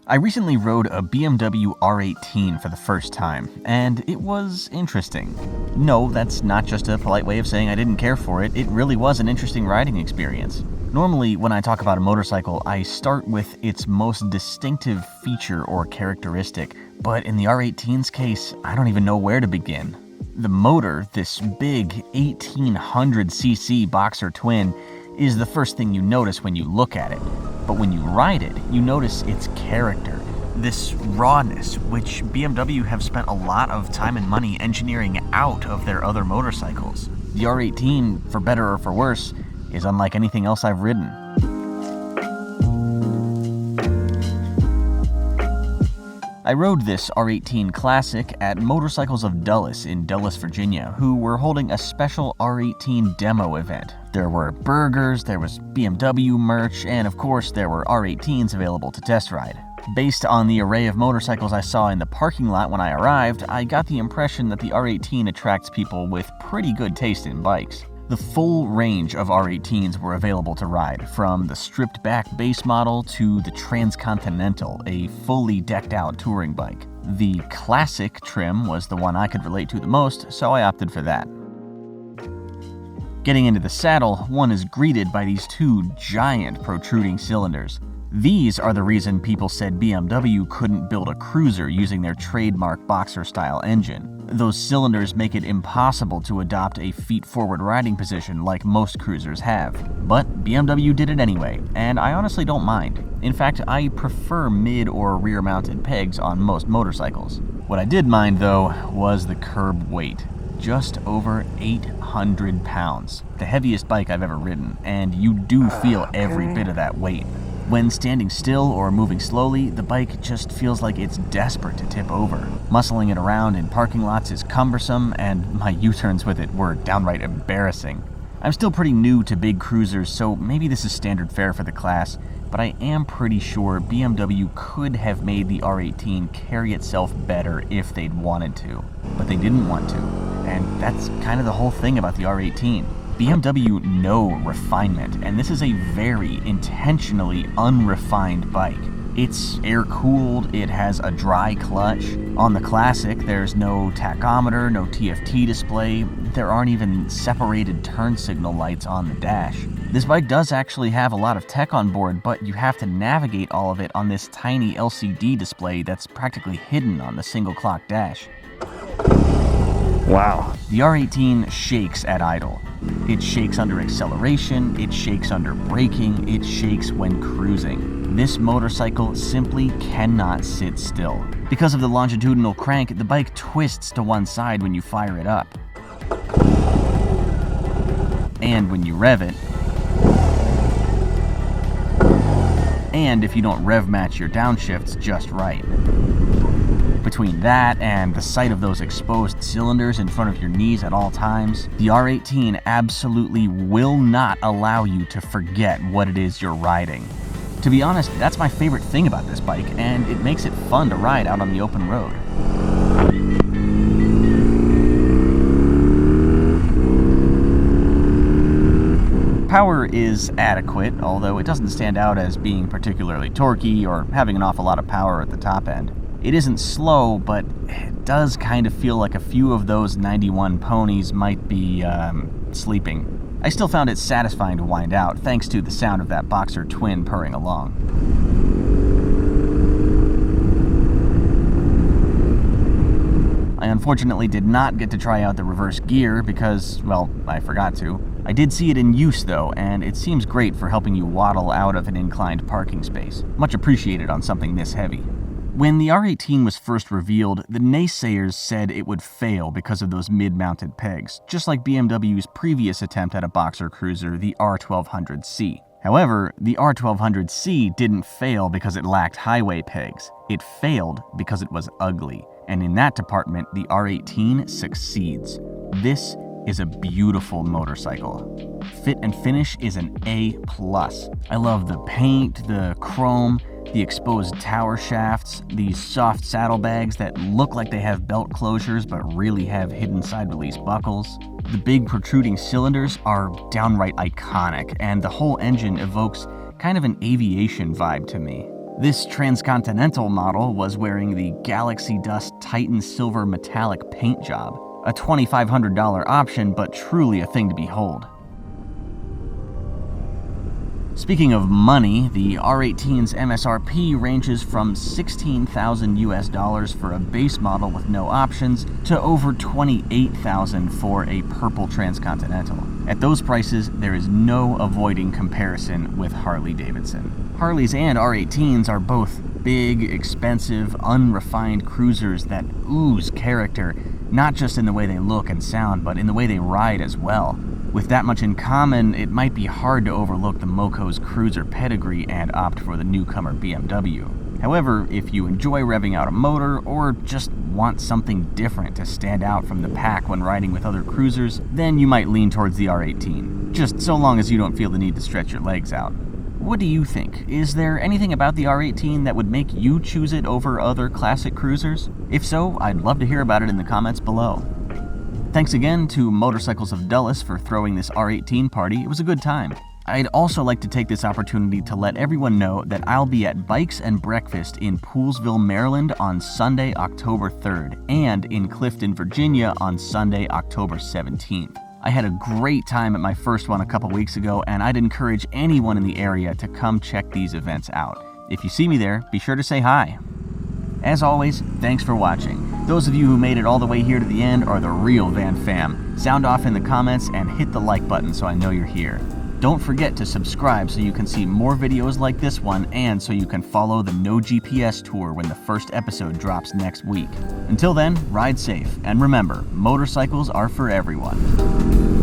I recently rode a BMW R18 for the first time, and it was interesting. No, that's not just a polite way of saying I didn't care for it. It really was an interesting riding experience. Normally, when I talk about a motorcycle, I start with its most distinctive feature or characteristic, but in the R18's case, I don't even know where to begin. The motor, this big 1800cc boxer twin, is the first thing you notice when you look at it. But when you ride it, you notice its character. This rawness, which BMW have spent a lot of time and money engineering out of their other motorcycles. The R18, for better or for worse, is unlike anything else I've ridden. I rode this R18 Classic at Motorcycles of Dulles in Dulles, Virginia, who were holding a special R18 demo event. There were burgers, there was BMW merch, and of course there were R18s available to test ride. Based on the array of motorcycles I saw in the parking lot when I arrived, I got the impression that the R18 attracts people with pretty good taste in bikes. The full range of R18s were available to ride, from the stripped-back base model to the Transcontinental, a fully decked-out touring bike. The Classic trim was the one I could relate to the most, so I opted for that. Getting into the saddle, one is greeted by these two giant protruding cylinders. These are the reason people said BMW couldn't build a cruiser using their trademark boxer-style engine. Those cylinders make it impossible to adopt a feet-forward riding position like most cruisers have. But BMW did it anyway, and I honestly don't mind. In fact, I prefer mid- or rear-mounted pegs on most motorcycles. What I did mind, though, was the curb weight. Just over 800 pounds. The heaviest bike I've ever ridden, and you do feel every bit of that weight. When standing still or moving slowly, the bike just feels like it's desperate to tip over. Muscling it around in parking lots is cumbersome, and my U-turns with it were downright embarrassing. I'm still pretty new to big cruisers, so maybe this is standard fare for the class, but I am pretty sure BMW could have made the R18 carry itself better if they'd wanted to. But they didn't want to, and that's kind of the whole thing about the R18. BMW know refinement, and this is a very intentionally unrefined bike. It's air-cooled, it has a dry clutch. On the Classic, there's no tachometer, no TFT display, there aren't even separated turn signal lights on the dash. This bike does actually have a lot of tech on board, but you have to navigate all of it on this tiny LCD display that's practically hidden on the single clock dash. Wow. The R18 shakes at idle. It shakes under acceleration, it shakes under braking, it shakes when cruising. This motorcycle simply cannot sit still. Because of the longitudinal crank, the bike twists to one side when you fire it up. And when you rev it. And if you don't rev match your downshifts just right. Between that and the sight of those exposed cylinders in front of your knees at all times, the R18 absolutely will not allow you to forget what it is you're riding. To be honest, that's my favorite thing about this bike, and it makes it fun to ride out on the open road. Power is adequate, although it doesn't stand out as being particularly torquey or having an awful lot of power at the top end. It isn't slow, but it does kind of feel like a few of those 91 ponies might be, sleeping. I still found it satisfying to wind out, thanks to the sound of that boxer twin purring along. I unfortunately did not get to try out the reverse gear because, well, I forgot to. I did see it in use though, and it seems great for helping you waddle out of an inclined parking space. Much appreciated on something this heavy. When the R18 was first revealed, the naysayers said it would fail because of those mid-mounted pegs, just like BMW's previous attempt at a boxer cruiser, the R1200C. However, the R1200C didn't fail because it lacked highway pegs. It failed because it was ugly, and in that department, the R18 succeeds. This is a beautiful motorcycle. Fit and finish is an A+. I love the paint, the chrome, the exposed tower shafts, these soft saddlebags that look like they have belt closures but really have hidden side release buckles. The big protruding cylinders are downright iconic, and the whole engine evokes kind of an aviation vibe to me. This Transcontinental model was wearing the Galaxy Dust Titan Silver Metallic paint job, a $2,500 option, but truly a thing to behold. Speaking of money, the R18's MSRP ranges from $16,000 US for a base model with no options to over $28,000 for a purple Transcontinental. At those prices, there is no avoiding comparison with Harley-Davidson. Harleys and R18s are both big, expensive, unrefined cruisers that ooze character, not just in the way they look and sound, but in the way they ride as well. With that much in common, it might be hard to overlook the Moco's cruiser pedigree and opt for the newcomer BMW. However, if you enjoy revving out a motor or just want something different to stand out from the pack when riding with other cruisers, then you might lean towards the R18, just so long as you don't feel the need to stretch your legs out. What do you think? Is there anything about the R18 that would make you choose it over other classic cruisers? If so, I'd love to hear about it in the comments below. Thanks again to Motorcycles of Dulles for throwing this R18 party. It was a good time. I'd also like to take this opportunity to let everyone know that I'll be at Bikes and Breakfast in Poolesville, Maryland on Sunday, October 3rd, and in Clifton, Virginia on Sunday, October 17th. I had a great time at my first one a couple weeks ago, and I'd encourage anyone in the area to come check these events out. If you see me there, be sure to say hi. As always, thanks for watching. Those of you who made it all the way here to the end are the real Van Fam. Sound off in the comments and hit the like button so I know you're here. Don't forget to subscribe so you can see more videos like this one and so you can follow the No GPS tour when the first episode drops next week. Until then, ride safe, and remember, motorcycles are for everyone.